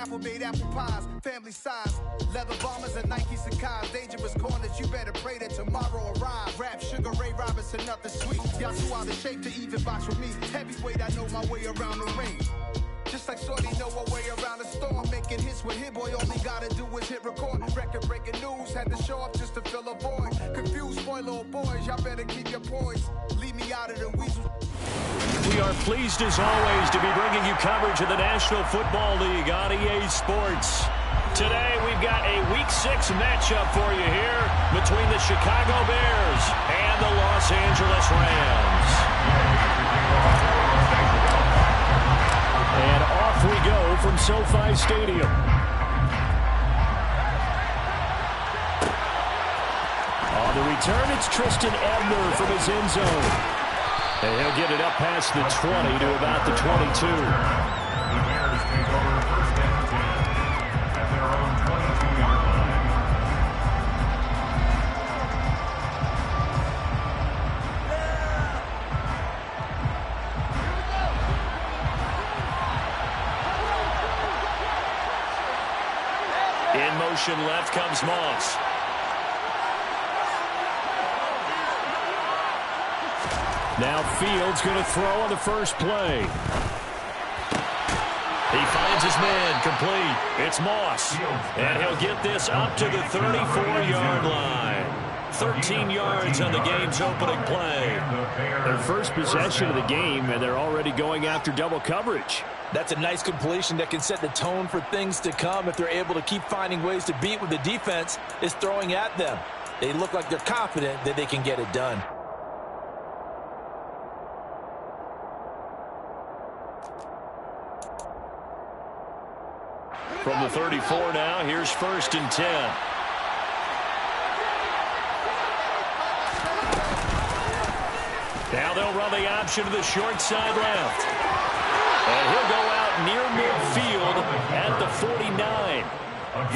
apple-made apple pies, family size, leather bombers and Nike Sacai's. Dangerous corners, you better pray that tomorrow arrive. Rap, Sugar Ray Robinson, nothing sweet. Y'all too out of shape to even box with me. Heavyweight, I know my way around the ring. Just like Shorty know her way around the storm. Making hits with Hit Boy, all he gotta do is hit record. Record-breaking news, had to show up just to fill a void. Confused, spoiled little boys, y'all better keep your poise. Leave me out of the weasel. We are pleased as always to be bringing you coverage of the National Football League on EA Sports. Today we've got a Week 6 matchup for you here between the Chicago Bears and the Los Angeles Rams. And off we go from SoFi Stadium. On the return, it's Tristan Ebner from his end zone. And he'll get it up past the 20 to about the 22. In motion left comes Moss. Now Fields going to throw on the first play. He finds his man complete. It's Moss. And he'll get this up to the 34-yard line. 13 yards on the game's opening play. Their first possession of the game, and they're already going after double coverage. That's a nice completion that can set the tone for things to come if they're able to keep finding ways to beat what the defense is throwing at them. They look like they're confident that they can get it done. From the 34 now, here's 1st and 10. Now they'll run the option to the short side left. And he'll go out near midfield at the 49.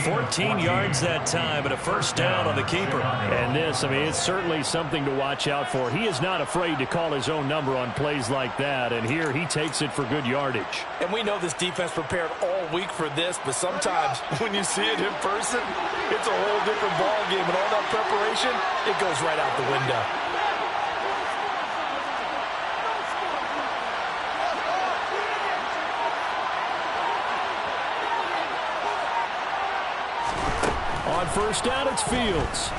14 yards that time, and a first down on the keeper. And this, I mean, it's certainly something to watch out for. He is not afraid to call his own number on plays like that, and here he takes it for good yardage. And we know this defense prepared all week for this, but sometimes when you see it in person, it's a whole different ballgame, and all that preparation, it goes right out the window. On first down, it's Fields.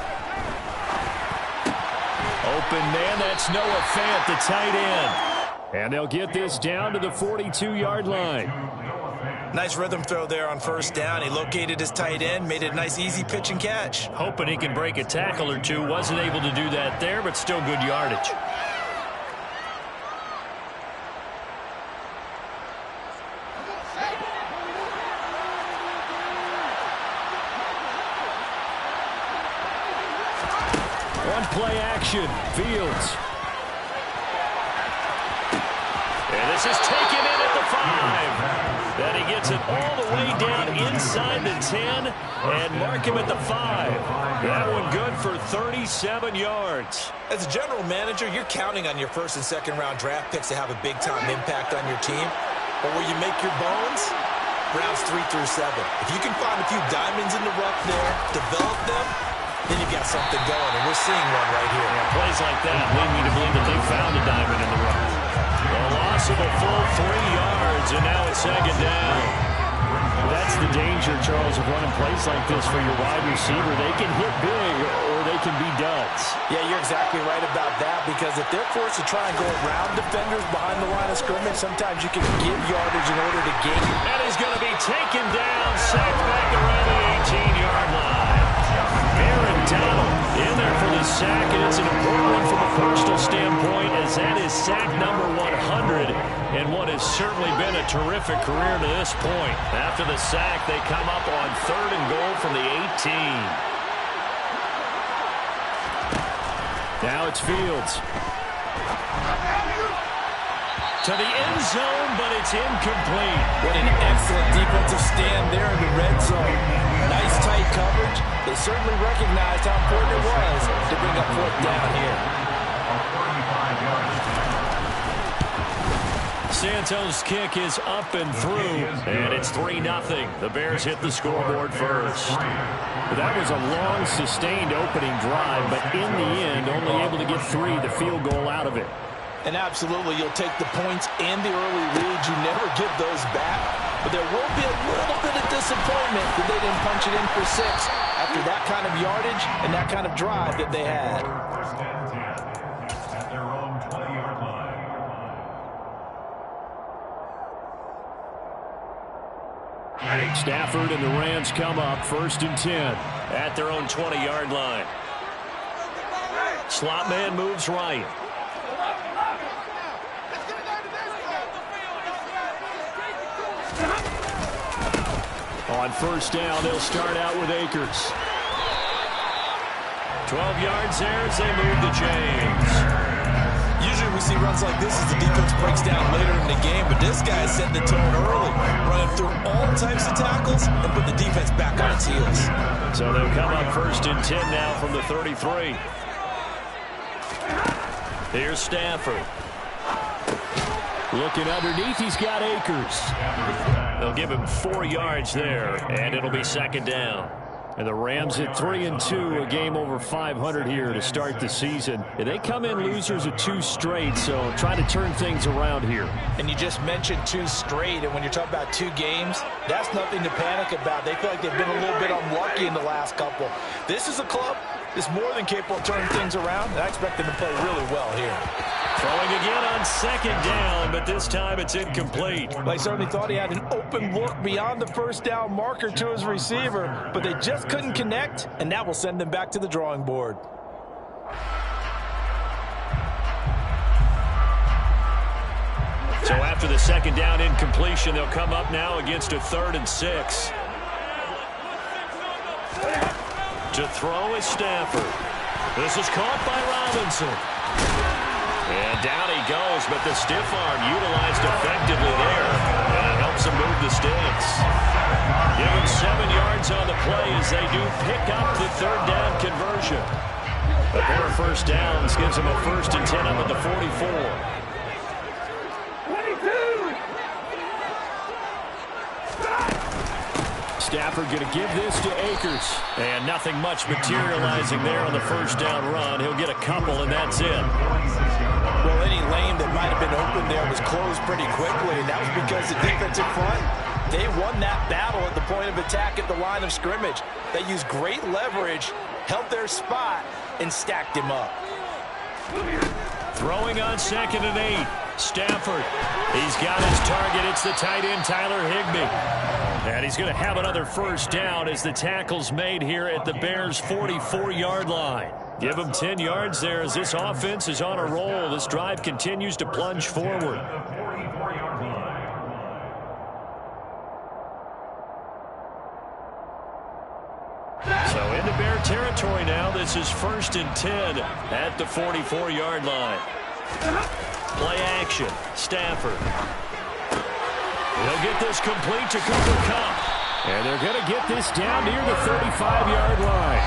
Open man, that's Noah Fant, the tight end. And they'll get this down to the 42-yard line. Nice rhythm throw there on first down. He located his tight end, made it a nice easy pitch and catch. Hoping he can break a tackle or two. Wasn't able to do that there, but still good yardage. Play action, Fields. And this is taken in at the 5. Then he gets it all the way down inside the 10 and mark him at the 5. That one good for 37 yards. As a general manager, you're counting on your first and second round draft picks to have a big-time impact on your team. But where you make your bones, rounds 3 through 7. If you can find a few diamonds in the rough there, develop them, then you've got something going, and we're seeing one right here. Yeah, plays like that lead me to believe that they found a diamond in the rough. A loss of a full 3 yards, and now it's second down. That's the danger, Charles, of running plays like this for your wide receiver. They can hit big, or they can be duds. Yeah, you're exactly right about that, because if they're forced to try and go around defenders behind the line of scrimmage, sometimes you can give yardage in order to gain. And he's going to be taken down, sacked back around the 18-yard line. Aaron Donald in there for the sack, and it's an important one from a personal standpoint, as that is sack number 100, and what has certainly been a terrific career to this point. After the sack, they come up on 3rd and goal from the 18. Now it's Fields. To the end zone, but it's incomplete. What an excellent defensive stand there in the red zone. Nice tight coverage. They certainly recognized how important it was to bring up 4th down here. Santos' kick is up and through, and it's 3-0. The Bears hit the scoreboard first. That was a long, sustained opening drive, but in the end, only able to get 3, the field goal out of it. And absolutely, you'll take the points and the early leads. You never get those back, but there will be a little bit of disappointment that they didn't punch it in for 6 after that kind of yardage and that kind of drive that they had. Stafford and the Rams come up 1st and 10 at their own 20-yard line. Slot man moves right. On 1st down, they'll start out with Akers. 12 yards there as they move the chains. Usually we see runs like this as the defense breaks down later in the game, but this guy is setting the tone early, running through all types of tackles and put the defense back on its heels. So they'll come up 1st and 10 now from the 33. Here's Stafford. Looking underneath, he's got Akers. They'll give him 4 yards there, and it'll be 2nd down. And the Rams at 3-2, a game over 500 here to start the season. And they come in losers of 2 straight, so try to turn things around here. And you just mentioned 2 straight, and when you're talking about 2 games, that's nothing to panic about. They feel like they've been a little bit unlucky in the last couple. This is a club that's more than capable of turning things around, and I expect them to play really well here. Throwing again on 2nd down, but this time it's incomplete. They certainly thought he had an open look beyond the 1st down marker to his receiver, but they just couldn't connect, and that will send them back to the drawing board. So after the 2nd down incompletion, they'll come up now against a 3rd and 6. To throw is Stafford. This is caught by Robinson. And down he goes, but the stiff arm utilized effectively there. And it helps him move the sticks. Give him 7 yards on the play as they do pick up the 3rd down conversion. A pair of 1st downs gives him a 1st and 10 up at the 44. Stafford going to give this to Akers. And nothing much materializing there on the 1st down run. He'll get a couple, and that's it. Well, any lane that might have been open there was closed pretty quickly, and that was because the defensive front, they won that battle at the point of attack at the line of scrimmage. They used great leverage, held their spot, and stacked him up. Throwing on 2nd and 8. Stafford. He's got his target. It's the tight end, Tyler Higbee. And he's going to have another 1st down as the tackle's made here at the Bears' 44-yard line. Give him 10 yards there as this offense is on a roll. This drive continues to plunge forward. So into Bear territory now. This is 1st and 10 at the 44-yard line. Play action. Stafford. He'll get this complete to Cooper Kupp. And they're going to get this down near the 35-yard line.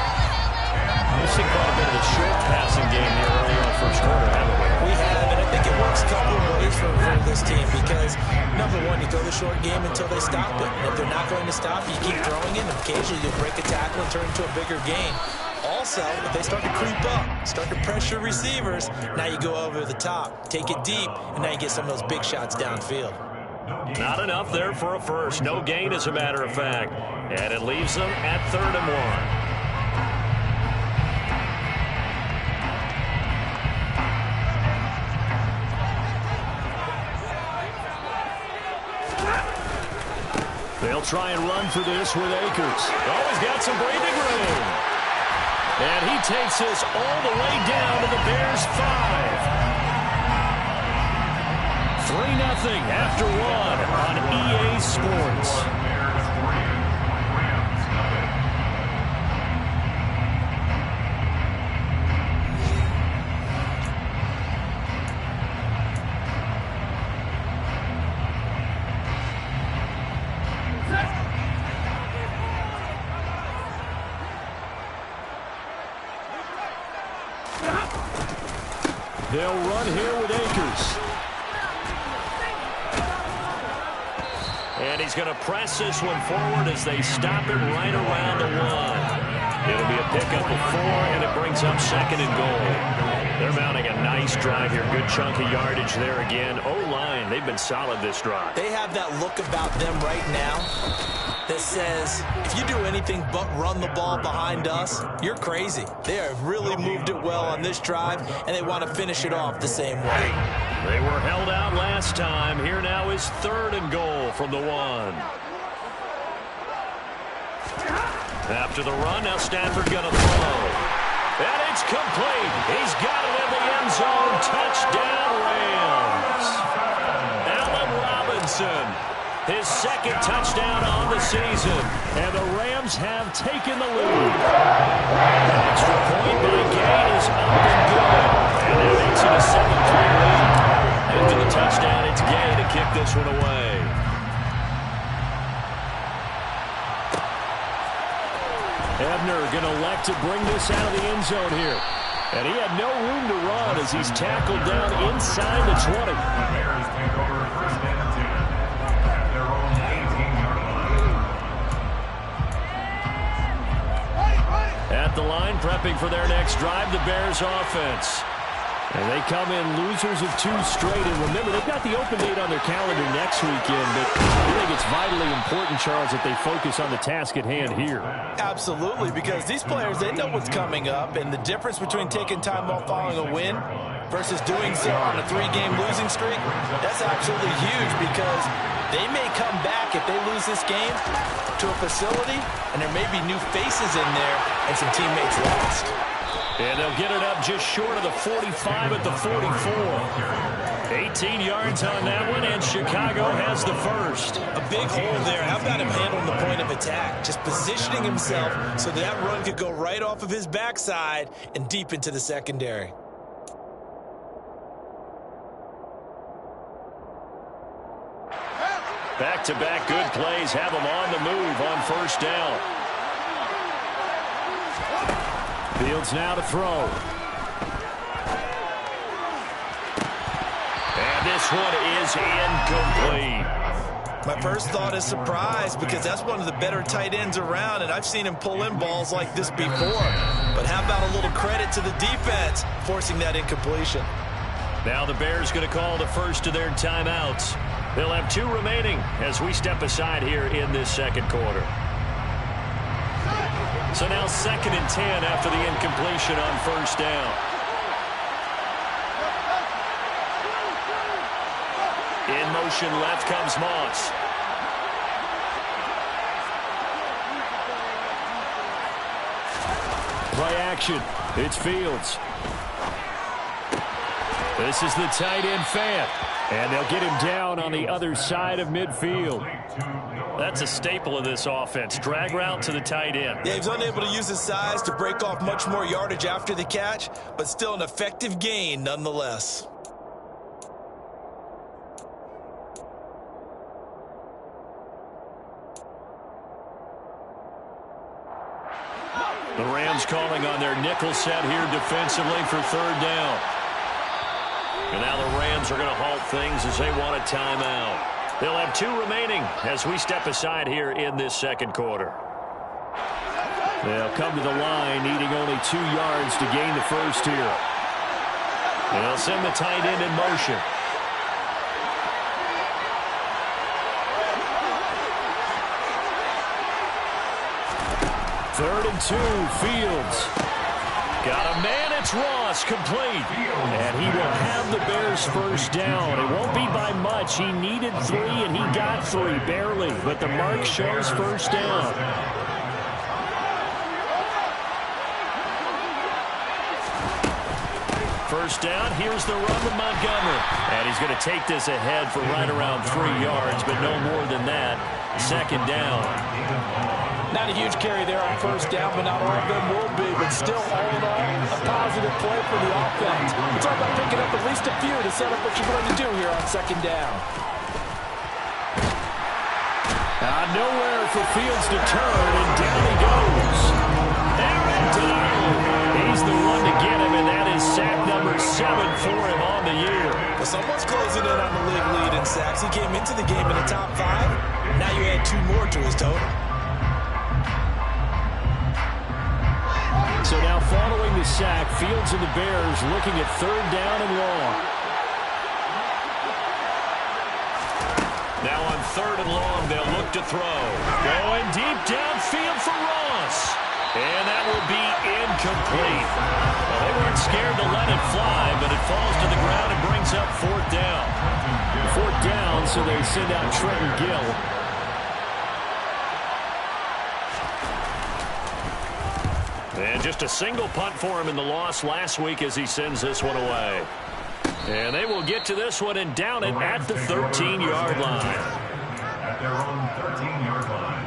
We've seen quite a bit of a short passing game here early in the 1st quarter, haven't we? We have, and I think it works a couple of ways for this team because, number one, you throw the short game until they stop it. And if they're not going to stop, you keep throwing it, and occasionally you'll break a tackle and turn it into a bigger game. Also, if they start to creep up, start to pressure receivers, now you go over the top, take it deep, and now you get some of those big shots downfield. Not enough there for a first. No gain, as a matter of fact. And it leaves them at 3rd and 1. They'll try and run for this with Akers. Oh, he's got some breathing room. And he takes this all the way down to the Bears' 5. 3-0 after 1 on EA Sports. They'll run here with Akers. And he's going to press this one forward as they stop it right around the 1. It'll be a pickup of 4, and it brings up 2nd and goal. They're mounting a nice drive here. Good chunk of yardage there again. O-line, they've been solid this drive. They have that look about them right now that says, if you do anything but run the ball behind us, you're crazy. They have really moved it well on this drive, and they want to finish it off the same way. They were held out last time. Here now is 3rd and goal from the 1. After the run, now Stafford going to throw. And it's complete. He's got it in the end zone. Touchdown, Rams. Allen Robinson, his 2nd touchdown on the season. And the Rams have taken the lead. An extra point by Gay is up and good. And that makes it a 7-3 lead. After the touchdown, it's Gay to kick this one away. Ebner going to elect to bring this out of the end zone here. And he had no room to run as he's tackled down inside the 20. At the line, prepping for their next drive, the Bears offense. And they come in losers of 2 straight. And remember, they've got the open date on their calendar next weekend. But I think it's vitally important, Charles, that they focus on the task at hand here. Absolutely, because these players, they know what's coming up. And the difference between taking time off following a win versus doing so on a 3-game losing streak, that's absolutely huge because they may come back if they lose this game to a facility, and there may be new faces in there and some teammates lost. And they'll get it up just short of the 45 at the 44. 18 yards on that one, and Chicago has the first. A big hole there. How about him handling the point of attack? Just positioning himself so that run could go right off of his backside and deep into the secondary. Back-to-back good plays have them on the move on 1st down. Fields now to throw. And this one is incomplete. My first thought is surprise because that's one of the better tight ends around, and I've seen him pull in balls like this before. But how about a little credit to the defense forcing that incompletion? Now the Bears going to call the first of their timeouts. They'll have 2 remaining as we step aside here in this 2nd quarter. So now 2nd and 10 after the incompletion on 1st down. In motion left comes Moss. Play action. It's Fields. This is the tight end Fant. And they'll get him down on the other side of midfield. That's a staple of this offense. Drag route to the tight end. Yeah, he's unable to use his size to break off much more yardage after the catch, but still an effective gain nonetheless. The Rams calling on their nickel set here defensively for 3rd down. And now the Rams are going to halt things as they want a timeout. They'll have 2 remaining as we step aside here in this 2nd quarter. They'll come to the line needing only 2 yards to gain the first here. They'll send the tight end in motion. Third and 2, Fields. Got a man, it's Ross, complete. And he will have the Bears first down. It won't be by much. He needed 3, and he got 3, barely. But the mark shows first down. First down, here's the run with Montgomery. And he's going to take this ahead for right around 3 yards, but no more than that. 2nd down. Not a huge carry there on 1st down, but not all of them will be. But still, all in all, a positive play for the offense. It's all about picking up at least a few to set up what you're going to do here on 2nd down. Nowhere for Fields to turn, and down he goes. Aaron Donald. He's the one to get him, and that is sack number 7 for him on the year. Well, someone's closing in on the league lead in sacks. He came into the game in the top 5. Now you add 2 more to his total. So now following the sack, Fields and the Bears looking at 3rd down and long. Now on 3rd and long, they'll look to throw. Going deep downfield for Ross. And that will be incomplete. Well, they weren't scared to let it fly, but it falls to the ground and brings up 4th down. 4th down, so they send out Trenton Gill. And just a single punt for him in the loss last week as he sends this one away. And they will get to this one and down it at the 13-yard line. At their own 13-yard line.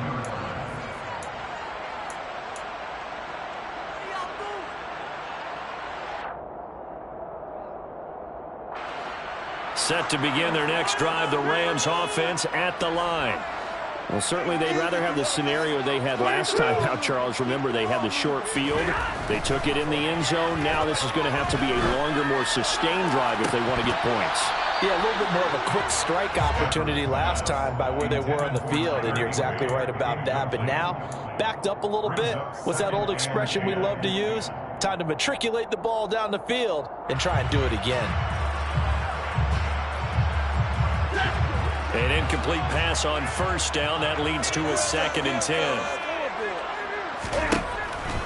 Set to begin their next drive, the Rams offense at the line. Well, certainly they'd rather have the scenario they had last time out, Charles. Remember, they had the short field. They took it in the end zone. Now this is going to have to be a longer, more sustained drive if they want to get points. Yeah, a little bit more of a quick strike opportunity last time by where they were on the field, and you're exactly right about that. But now, backed up a little bit. What's that old expression we love to use? Time to matriculate the ball down the field and try and do it again. An incomplete pass on 1st down. That leads to a 2nd and 10.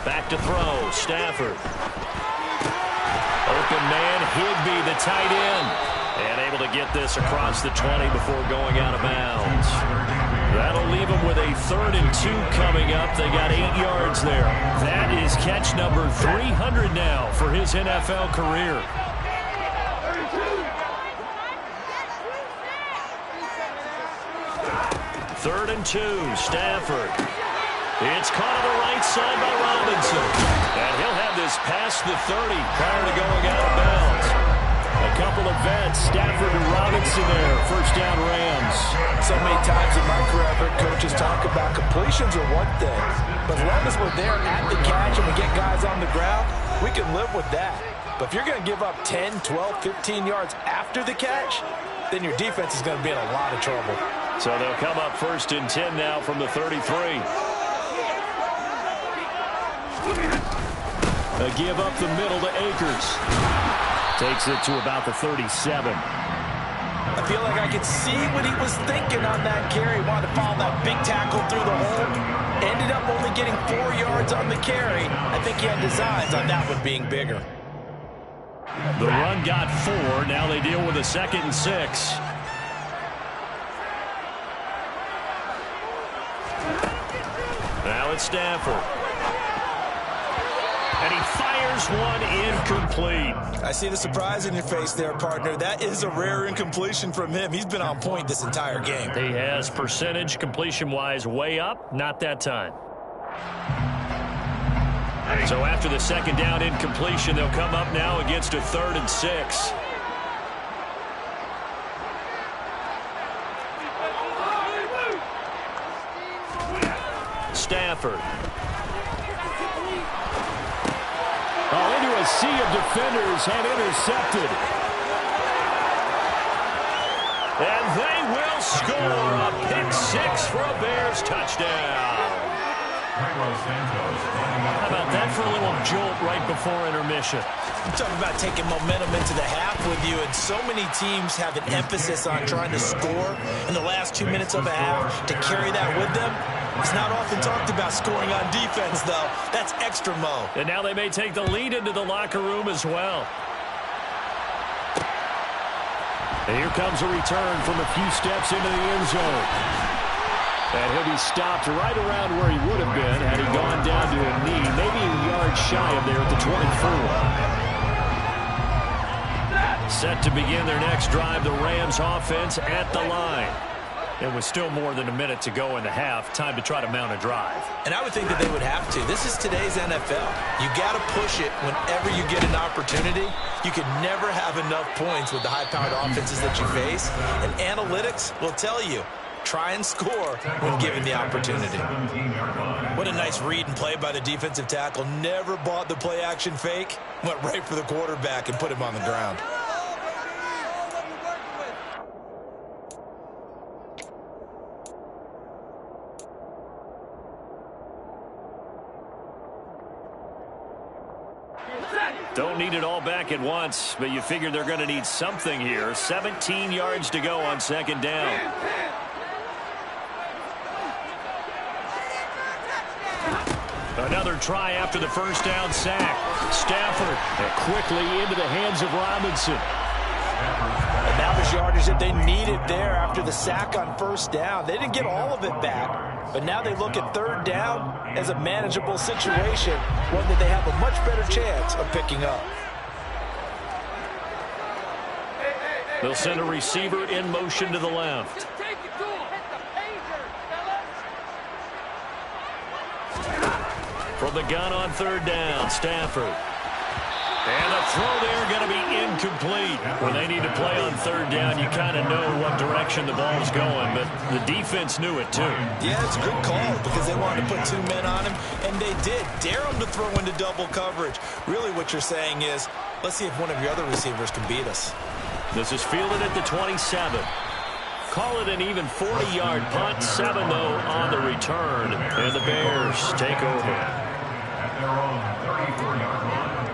Back to throw. Stafford. Open man. Higbee, the tight end. And able to get this across the 20 before going out of bounds. That'll leave them with a 3rd and 2 coming up. They got 8 yards there. That is catch number 300 now for his NFL career. 3rd and 2, Stafford. It's caught on the right side by Robinson. And he'll have this past the 30 prior to going out of bounds. A couple of vets, Stafford and Robinson there. 1st down Rams. So many times in my career, I've heard coaches talk about completions are one thing. But as long as we're there at the catch and we get guys on the ground, we can live with that. But if you're going to give up 10, 12, 15 yards after the catch, then your defense is going to be in a lot of trouble. So they'll come up 1st and 10 now from the 33. A give up the middle to Akers. Takes it to about the 37. I feel like I could see what he was thinking on that carry. He wanted to follow that big tackle through the hole. Ended up only getting 4 yards on the carry. I think he had designs on that one being bigger. The run got 4. Now they deal with a 2nd and 6. Now it's Stafford. And he fires one incomplete. I see the surprise in your face there, partner. That is a rare incompletion from him. He's been on point this entire game. He has percentage completion-wise way up. Not that time. So after the 2nd down incompletion, they'll come up now against a 3rd and 6. Stafford. Into a sea of defenders and intercepted. And they will score a pick 6 for a Bears touchdown. How about that for a little jolt right before intermission? I'm talking about taking momentum into the half with you, and so many teams have an emphasis on trying to score in the last 2 minutes of a half to carry that with them. It's not often talked about scoring on defense, though. That's extra mo. And now they may take the lead into the locker room as well. And here comes a return from a few steps into the end zone. And he'll be stopped right around where he would have been had he gone down to a knee, maybe a yard shy of there at the 24. Set to begin their next drive, the Rams offense at the line. And with still more than a minute to go in the half, time to try to mount a drive. And I would think that they would have to. This is today's NFL. You got to push it whenever you get an opportunity. You can never have enough points with the high-powered offenses that you face. And analytics will tell you, Try and score when given the opportunity. 17-yard line. What a nice read and play by the defensive tackle. Never bought the play action fake. Went right for the quarterback and put him on the ground. Don't need it all back at once, but you figure they're going to need something here. 17 yards to go on second down. Another try after the first down sack. Stafford quickly into the hands of Robinson. And that was yardage that they needed there after the sack on first down. They didn't get all of it back, but now they look at third down as a manageable situation, one that they have a much better chance of picking up. They'll send a receiver in motion to the left. From the gun on third down, Stafford. And the throw there going to be incomplete. When they need to play on third down, you kind of know what direction the ball's going, but the defense knew it too. Yeah, it's a good call because they wanted to put two men on him, and they did. Dare him to throw into double coverage. Really what you're saying is, let's see if one of your other receivers can beat us. This is fielded at the 27. Call it an even 40-yard punt. 7, though, on the return. And the Bears take over. At their own 34-yard line.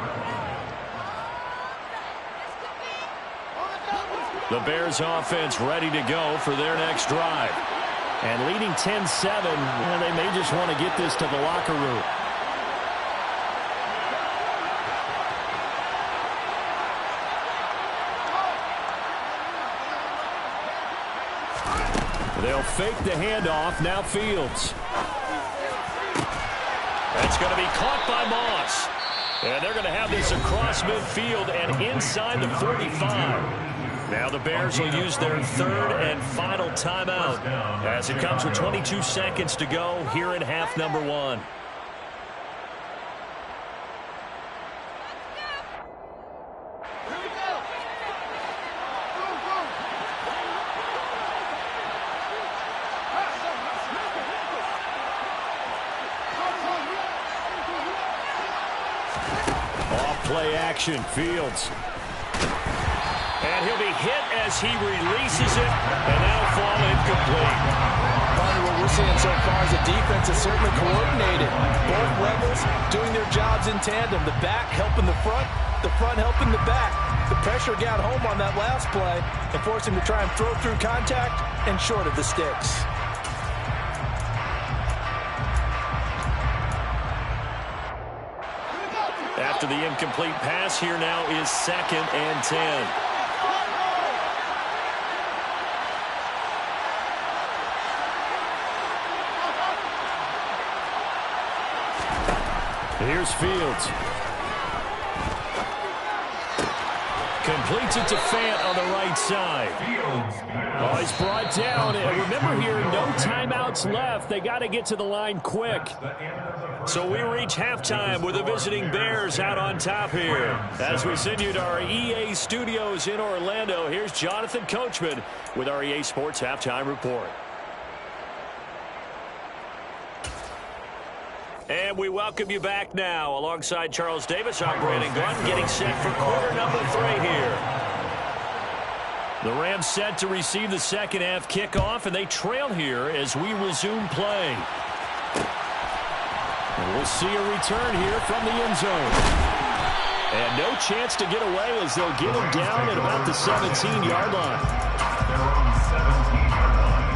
The Bears offense ready to go for their next drive. And leading 10-7, they may just want to get this to the locker room. They'll fake the handoff. Now Fields. That's going to be caught by Moss. And they're going to have this across midfield and inside the 45. Now the Bears will use their third and final timeout as it comes with 22 seconds to go here in half number 1. Off-play action, Fields. And he'll be hit as he releases it, and that'll fall incomplete. What we're seeing so far is the defense is certainly coordinated. Both levels doing their jobs in tandem. The back helping the front helping the back. The pressure got home on that last play and forced him to try and throw through contact and short of the sticks. After the incomplete pass, here now is 2nd and 10. Here's Fields. Completes it to Fant on the right side. Oh, he's brought down. And remember here, no timeouts left. They got to get to the line quick. So we reach halftime with the visiting Bears out on top here. As we send you to our EA studios in Orlando, here's Jonathan Coachman with our EA Sports Halftime Report. And we welcome you back now. Alongside Charles Davis, I'm Brandon Glenn, getting set for quarter number 3 here. The Rams set to receive the second half kickoff, and they trail here as we resume play. And we'll see a return here from the end zone. And no chance to get away as they'll get him down at about the 17-yard line. Their own 17-yard line.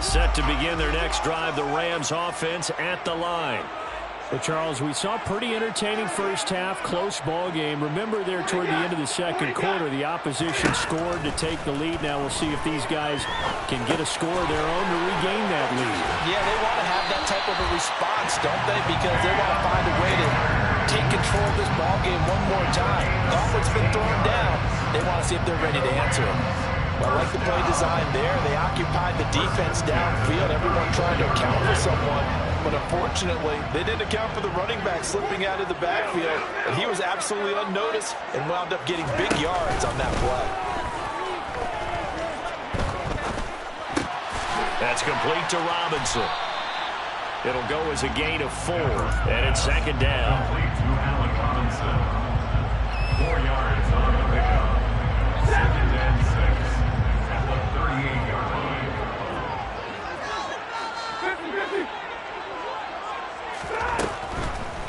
Set to begin their next drive, the Rams offense at the line. Well, Charles, we saw a pretty entertaining first half, close ball game. Remember there toward the end of the second quarter, the opposition scored to take the lead. Now we'll see if these guys can get a score of their own to regain that lead. Yeah, they want to have that type of a response, don't they? Because they want to find a way to take control of this ball game one more time. Gauntlet's been thrown down. They want to see if they're ready to answer it. Well, I like the play design there. They occupied the defense downfield, everyone trying to account for someone. but unfortunately, they didn't account for the running back slipping out of the backfield, and he was absolutely unnoticed and wound up getting big yards on that play. That's complete to Robinson. It'll go as a gain of 4, and it's second down. Complete to Allen Robinson. 4 yards on the pickup. 2nd and 6 at the 38-yard line.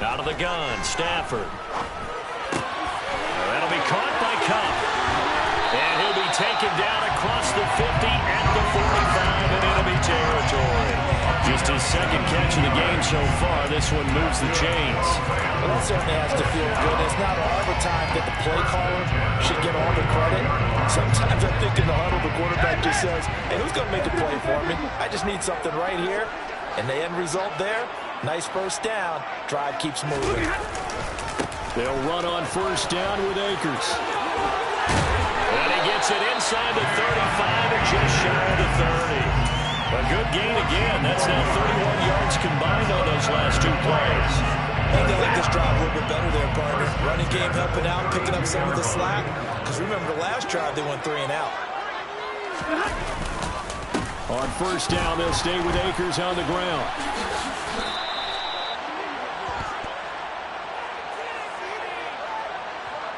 Out of the gun, Stafford. That'll be caught by Kupp. And he'll be taken down across the 50 at the 45 in enemy territory. Just his second catch of the game so far. This one moves the chains. Well, that certainly has to feel good. It's not all the time that the play caller should get all the credit. Sometimes I think in the huddle, the quarterback just says, hey, who's going to make a play for me? I just need something right here. And the end result there, nice first down. Drive keeps moving. They'll run on first down with Akers. And he gets it inside the 35 and just shy of the 30. A good gain again. That's now 31 yards combined on those last 2 plays. I think they like this drive a little bit better there, partner. Running game helping out, picking up some of the slack. Because remember the last drive, they went 3 and out. On first down, they'll stay with Akers on the ground.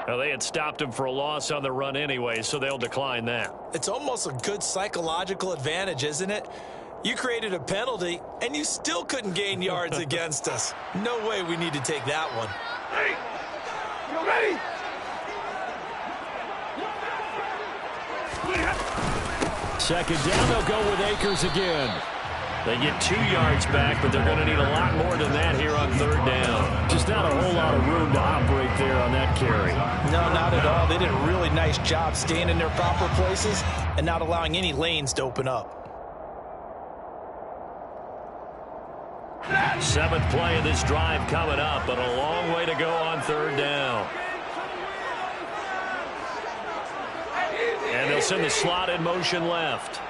Well, they had stopped him for a loss on the run anyway, so they'll decline that. It's almost a good psychological advantage, isn't it? You created a penalty, and you still couldn't gain yards against us. No way we need to take that one. Hey, you ready? Second down, they'll go with Akers again. They get 2 yards back, but they're going to need a lot more than that here on third down. Just not a whole lot of room to operate there on that carry. No, not at all. They did a really nice job staying in their proper places and not allowing any lanes to open up. 7th play of this drive coming up, but a long way to go on third down. And they'll send the slot in motion left.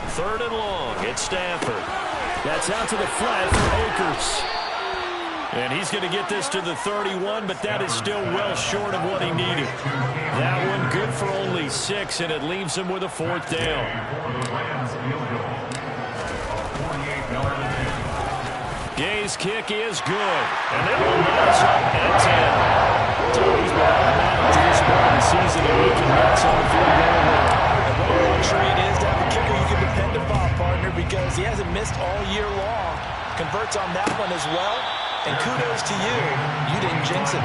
Third and long. It's Stafford. That's out to the flat for Akers. And he's going to get this to the 31, but that is still well short of what he needed. That one good for only 6, and it leaves him with a 4th down. Gay's kick is good. And that one lands up at 10. So he's been automatic to this point of the season, and he can hit some field goal line. What a luxury it is to have a kicker you can depend upon, partner, because he hasn't missed all year long. Converts on that one as well. And kudos to you. You didn't jinx it.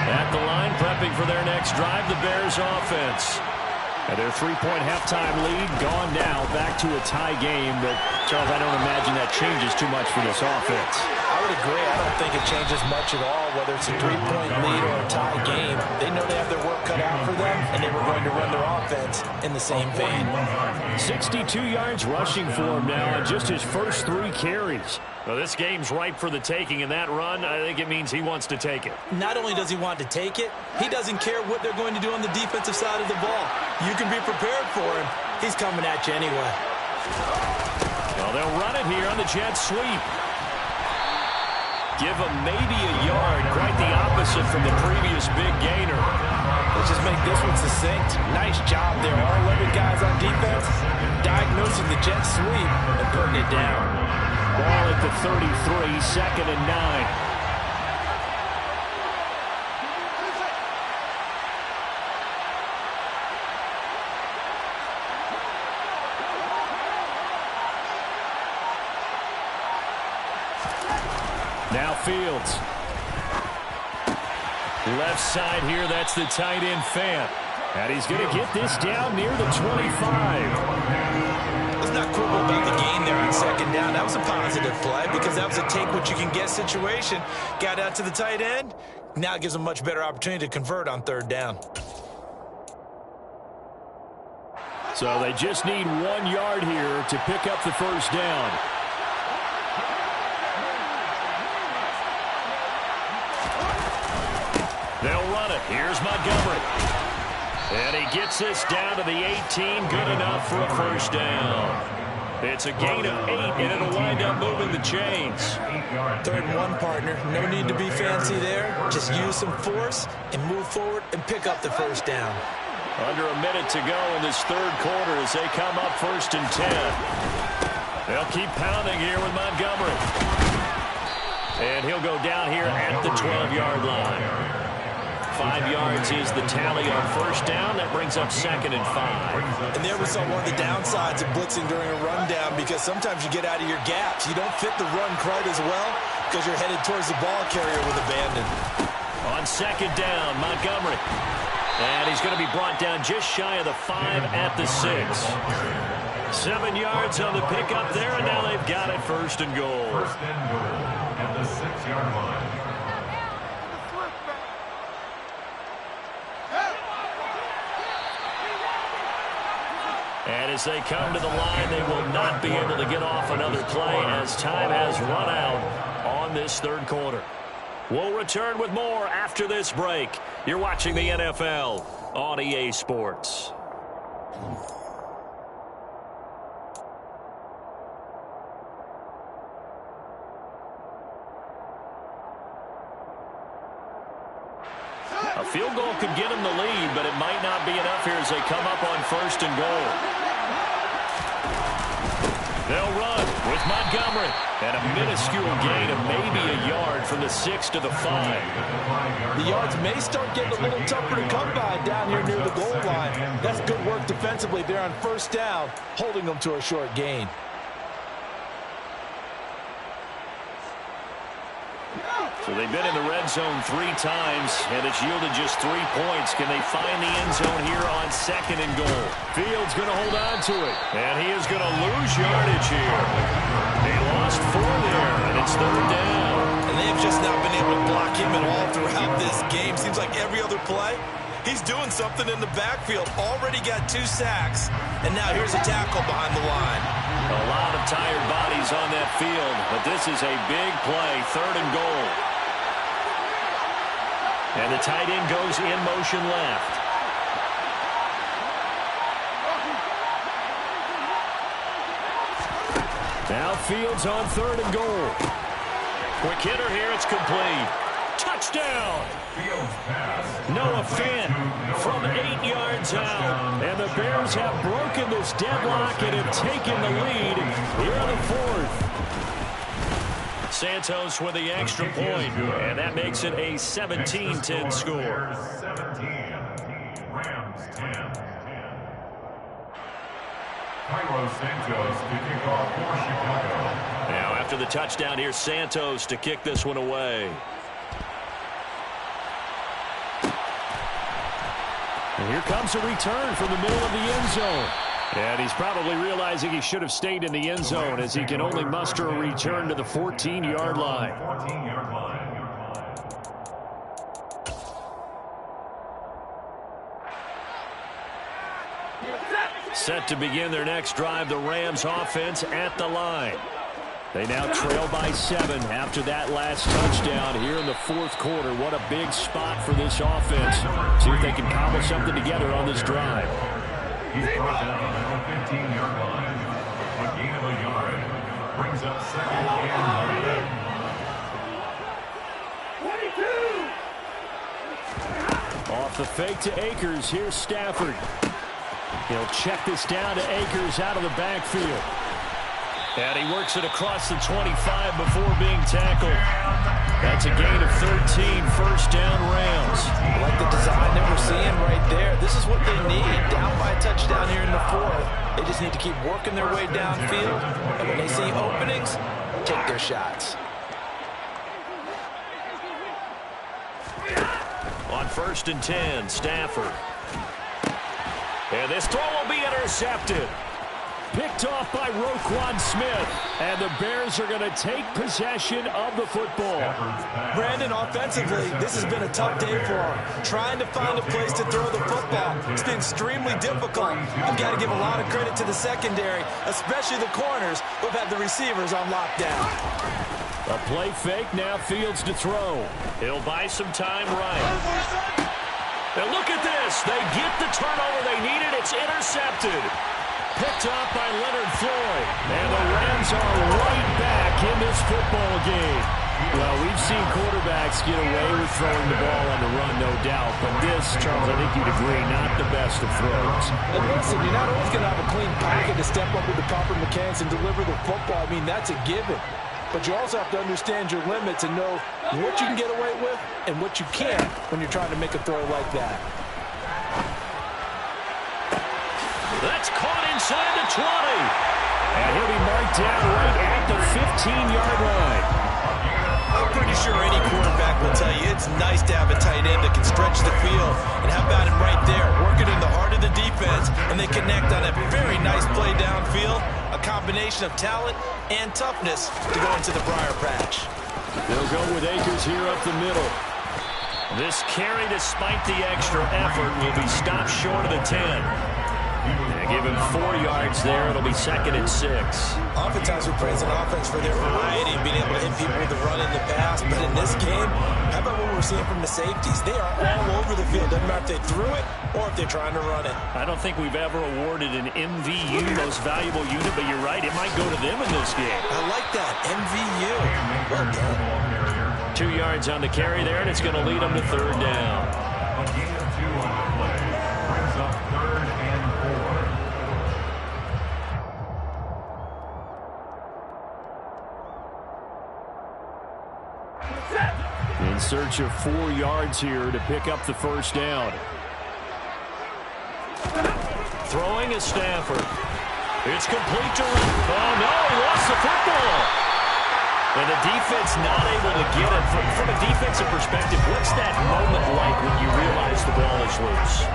At the line, prepping for their next drive, the Bears offense. And their 3-point halftime lead gone now, back to a tie game. But, Charles, I don't imagine that changes too much for this offense. I would agree. I don't think it changes much at all, whether it's a 3-point lead or a tie game. They know they have their work cut out for them, and they were going to run their offense in the same vein. 62 yards rushing for him now on just his first 3 carries. Well, this game's ripe for the taking, and that run, I think it means he wants to take it. Not only does he want to take it, he doesn't care what they're going to do on the defensive side of the ball. You can be prepared for him. He's coming at you anyway. Well, they'll run it here on the jet sweep. Give him maybe a yard, quite the opposite from the previous big gainer. Let's just make this one succinct. Nice job there. All 11 guys on defense diagnosing the jet sweep and putting it down. Ball at the 33, 2nd and 9. Now Fields. Left side here, that's the tight end Fant. And he's going to get this down near the 25. Let's not quibble about the gain there on 2nd down. That was a positive play because that was a take-what-you-can-get situation. Got out to the tight end. Now it gives them a much better opportunity to convert on 3rd down. So they just need 1 yard here to pick up the first down. Here's Montgomery. And he gets this down to the 18. Good enough for a first down. It's a gain of 8, and it'll wind up moving the chains. 3rd and 1, partner. No need to be fancy there. Just use some force and move forward and pick up the first down. Under a minute to go in this 3rd quarter as they come up 1st and 10. They'll keep pounding here with Montgomery. And he'll go down here at the 12-yard line. 5 yards is the tally on first down. That brings up 2nd and 5. And there we saw one of the downsides of blitzing during a rundown, because sometimes you get out of your gaps. You don't fit the run quite as well because you're headed towards the ball carrier with abandon. On 2nd down, Montgomery. And he's going to be brought down just shy of the 5 at the 6. 7 yards on the pickup there, and now they've got it 1st and goal. 1st and goal at the 6-yard line. And as they come to the line, they will not be able to get off another play as time has run out on this 3rd quarter. We'll return with more after this break. You're watching the NFL on EA Sports. A field goal could get them the lead, but it might not be enough here as they come up on 1st and goal. They'll run with Montgomery. And a minuscule gain of maybe a yard from the 6 to the 5. The yards may start getting a little tougher to come by down here near the goal line. That's good work defensively there on 1st down, holding them to a short gain. So they've been in the red zone 3 times, and it's yielded just 3 points. Can they find the end zone here on 2nd and goal? Fields going to hold on to it, and he is going to lose yardage here. They lost 4 there, and it's 3rd down. And they've just not been able to block him at all throughout this game. Seems like every other play, he's doing something in the backfield. Already got 2 sacks, and now here's a tackle behind the line. A lot of tired bodies on that field, but this is a big play, 3rd and goal. And the tight end goes in motion left. Now Fields on 3rd and goal. Quick hitter here, it's complete. Touchdown! Noah Fant from 8 yards out. And the Bears have broken this deadlock and have taken the lead here in the 4th. Santos with the extra point, and that makes it a 17-10 score. 17, Rams 10. Cairo Santos to kick off for Chicago. Now after the touchdown, here's Santos to kick this one away. And here comes a return from the middle of the end zone. And he's probably realizing he should have stayed in the end zone as he can only muster a return to the 14-yard line. 14-yard line. Set to begin their next drive, the Rams offense at the line. They now trail by 7 after that last touchdown here in the 4th quarter. What a big spot for this offense. See if they can cobble something together on this drive. He's brought down on the 15-yard line. A gain of a yard. Brings up 2nd and 11. 22! Off the fake to Akers. Here's Stafford. He'll check this down to Akers out of the backfield. And he works it across the 25 before being tackled. That's a gain of 13, 1st down Rams. I like the design that we're seeing right there. This is what they need. Down by a touchdown here in the 4th. They just need to keep working their way downfield. And when they see openings, take their shots. On 1st and 10, Stafford. And this throw will be intercepted. Picked off by Roquan Smith. And the Bears are going to take possession of the football. Brandon, offensively, this has been a tough day for him. Trying to find a place to throw the football. It's been extremely difficult. I've got to give a lot of credit to the secondary, especially the corners who've had the receivers on lockdown. A play fake, now Fields to throw. He'll buy some time right. And look at this. They get the turnover they needed. It's intercepted. Picked up by Leonard Floyd. And the Rams are right back in this football game. Well, we've seen quarterbacks get away with throwing the ball on the run, no doubt. But this, Charles, I think you'd agree, not the best of throws. And listen, you're not always going to have a clean pocket to step up with the proper mechanics and deliver the football. I mean, that's a given. But you also have to understand your limits and know what you can get away with and what you can't when you're trying to make a throw like that. That's caught inside the 20. And he'll be marked down right at the 15-yard line. I'm pretty sure any quarterback will tell you it's nice to have a tight end that can stretch the field. And how about him right there, working in the heart of the defense, and they connect on a very nice play downfield, a combination of talent and toughness to go into the briar patch. They'll go with Akers here up the middle. This carry, despite the extra effort, will be stopped short of the 10. And give him 4 yards there. It'll be 2nd and 6. Oftentimes we praise an offense for their variety and being able to hit people with the run in the pass. But in this game, how about what we're seeing from the safeties? They are all over the field. Doesn't matter if they threw it or if they're trying to run it. I don't think we've ever awarded an MVU, most valuable unit, but you're right. It might go to them in this game. I like that. MVU. Well done. 2 yards on the carry there, and it's going to lead them to 3rd down. A gain of 2 on the play brings up 3rd and 4. In search of 4 yards here to pick up the 1st down. Throwing is Stafford. It's complete to... Oh, no, he lost the football. And the defense not able to get it. From a defensive perspective, what's that moment like when you realize the ball is loose?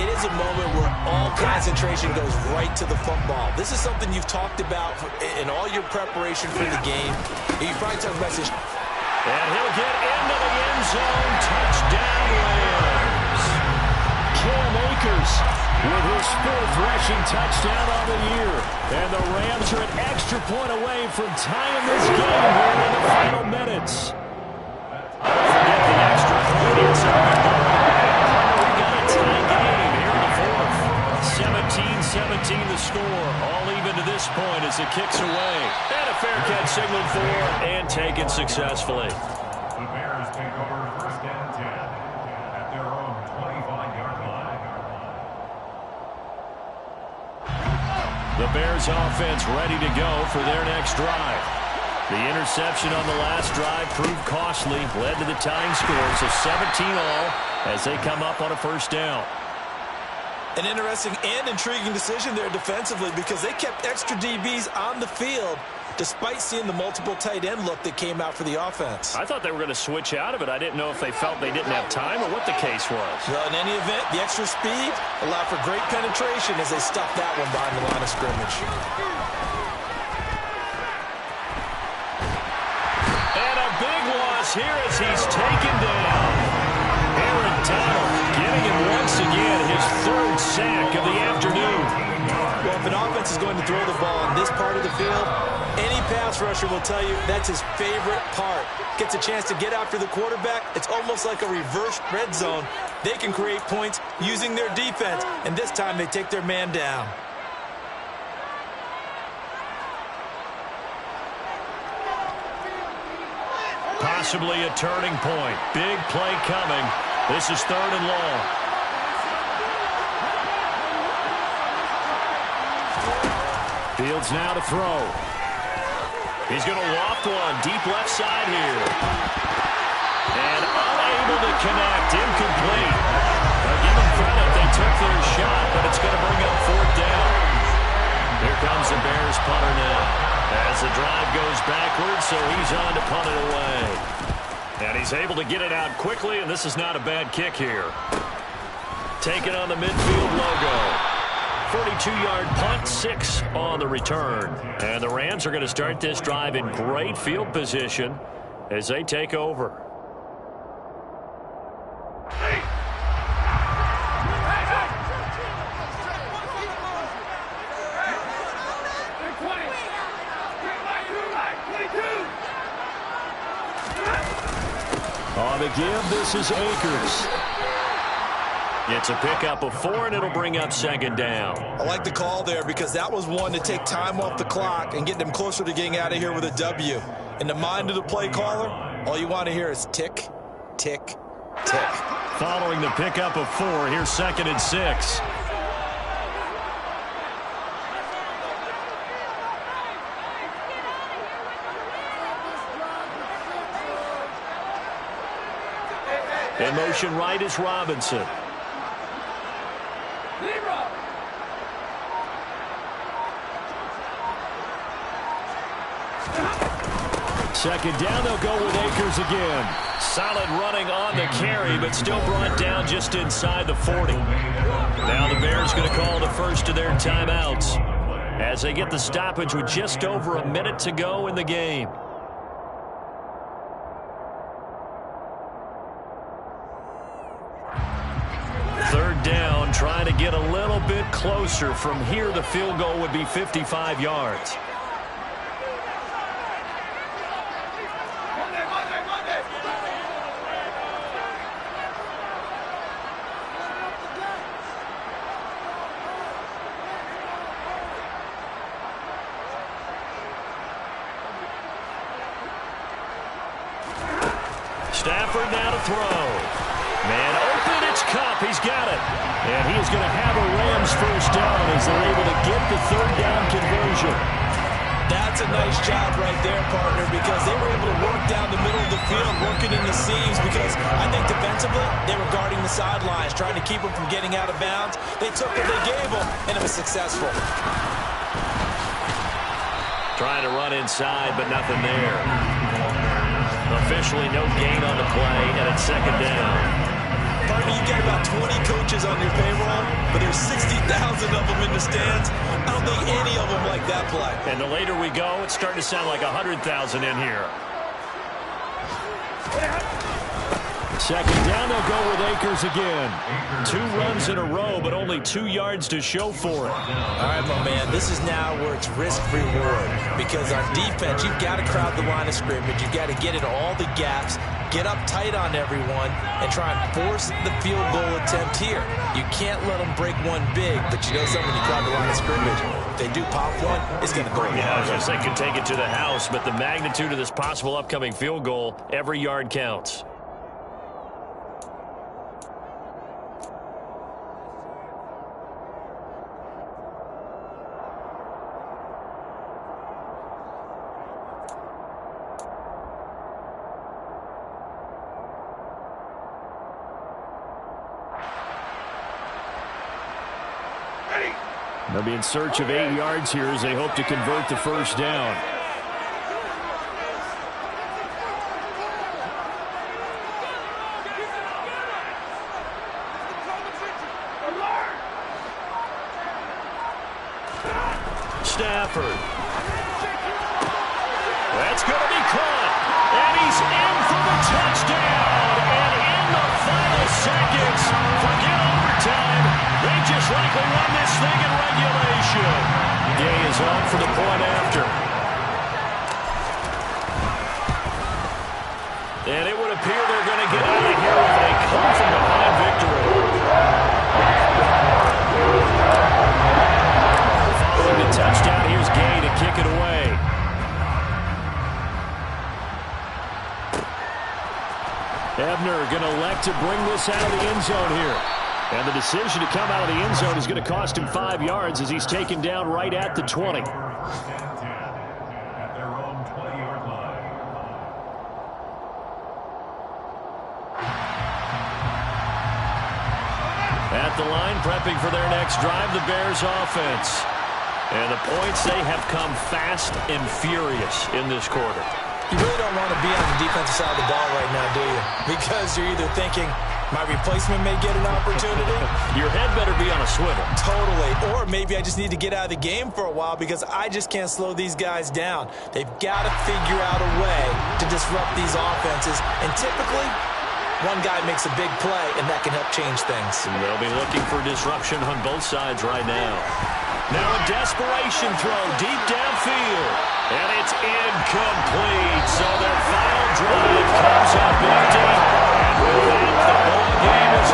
It is a moment where all concentration goes right to the football. This is something you've talked about in all your preparation for the game. You probably took a message. And he'll get into the end zone. Touchdown, Rams. Cam Akers with his 4th rushing touchdown on the year. And the Rams are an extra point away from tying this game here in the final minutes. Forget the extra point. It's we've got a tie game here in the 4th. 17-17 the score. All even to this point as it kicks away. And a fair catch signaled for and taken successfully. The Bears take over 1st and 10 at their own 25-yard line. The Bears offense ready to go for their next drive. The interception on the last drive proved costly, led to the tying score, so 17-all as they come up on a 1st down. An interesting and intriguing decision there defensively because they kept extra DBs on the field despite seeing the multiple tight end look that came out for the offense. I thought they were going to switch out of it. I didn't know if they felt they didn't have time or what the case was. Well, in any event, the extra speed allowed for great penetration as they stuffed that one behind the line of scrimmage. And a big loss here as he's taken down. Aaron Donald getting him once again his 3rd sack of the afternoon. Well, if an offense is going to throw the ball on this part of the field, any pass rusher will tell you that's his favorite part. Gets a chance to get after the quarterback. It's almost like a reverse red zone. They can create points using their defense, and this time they take their man down. Possibly a turning point. Big play coming. This is 3rd and long. Fields now to throw. He's going to loft one deep left side here. And unable to connect. Incomplete. I'll give them credit. They took their shot, but it's going to bring up 4th down. Here comes the Bears punter now. As the drive goes backwards, so he's on to punt it away. And he's able to get it out quickly, and this is not a bad kick here. Taking on the midfield logo. 42-yard punt, 6 on the return. And the Rams are going to start this drive in great field position as they take over. On the give, this is Akers. It's a pickup of 4, and it'll bring up second down. I like the call there because that was one to take time off the clock and get them closer to getting out of here with a W. In the mind of the play caller, all you want to hear is tick, tick, tick. Following the pickup of 4, here's 2nd and 6. In motion right is Robinson. Second down, they'll go with Akers again. Solid running on the carry, but still brought down just inside the 40. Now the Bears going to call the first of their timeouts as they get the stoppage with just over a minute to go in the game. Third down, trying to get a little bit closer. From here, the field goal would be 55 yards. Stafford now to throw. Man open, it's Kupp. He's got it. And he is going to have a Rams first down as they're able to get the third down conversion. That's a nice job right there, partner, because they were able to work down the middle of the field, working in the seams, because I think defensively they were guarding the sidelines, trying to keep them from getting out of bounds. They took what they gave them, and it was successful. Trying to run inside, but nothing there. Officially no gain on the play, and it's second down. Partner, you got about 20 coaches on your payroll, but there's 60,000 of them in the stands. I don't think any of them like that play. And the later we go, it's starting to sound like 100,000 in here. Second down, they'll go with Akers again. 2 runs in a row, but only 2 yards to show for it. All right, my man, this is now where it's risk-reward. Because on defense, you've got to crowd the line of scrimmage. You've got to get into all the gaps, get up tight on everyone, and try and force the field goal attempt here. You can't let them break one big, but you know something, you crowd the line of scrimmage. If they do pop one, it's going to go. Yeah, I was going to say, could take it to the house, but the magnitude of this possible upcoming field goal, every yard counts. They'll be in search of 8 yards here as they hope to convert the first down. Stafford. That's going to be caught. And he's in for the touchdown. And in the final seconds, forget overtime. They just likely won this thing in regulation. Gay is on for the point after. And it would appear they're going to get out of here with a come-from-behind victory. Following the touchdown, here's Gay to kick it away. Ebner going to elect to bring this out of the end zone here. And the decision to come out of the end zone is going to cost him 5 yards as he's taken down right at the 20. At their own 20-yard line. At the line, prepping for their next drive, the Bears offense. And the points, they have come fast and furious in this quarter. You really don't want to be on the defensive side of the ball right now, do you? Because you're either thinking, my replacement may get an opportunity. Your head better be on a swivel. Totally. Or maybe I just need to get out of the game for a while because I just can't slow these guys down. They've got to figure out a way to disrupt these offenses. And typically, one guy makes a big play, and that can help change things. And they'll be looking for disruption on both sides right now. Now a desperation throw deep downfield. And it's incomplete. So their final drive comes up empty. And with that, the ball game is